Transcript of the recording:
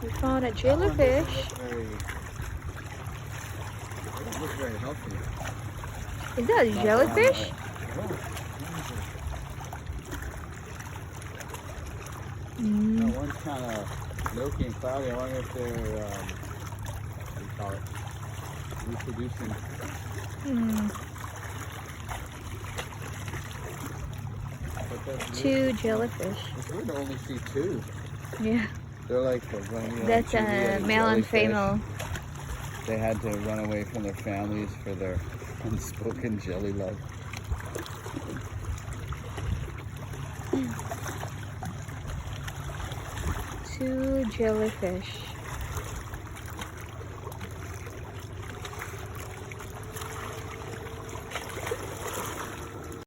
We found a jellyfish. They don't look very healthy. Is that a jellyfish? That one's kind of milky and cloudy. I wonder if they're, what do you call it, reproducing. Two jellyfish. It's weird to only see two. Yeah. They're like the Romeo That's and a Juliet male and jellyfish. female. They had to run away from their families for their unspoken jelly love. Two jellyfish.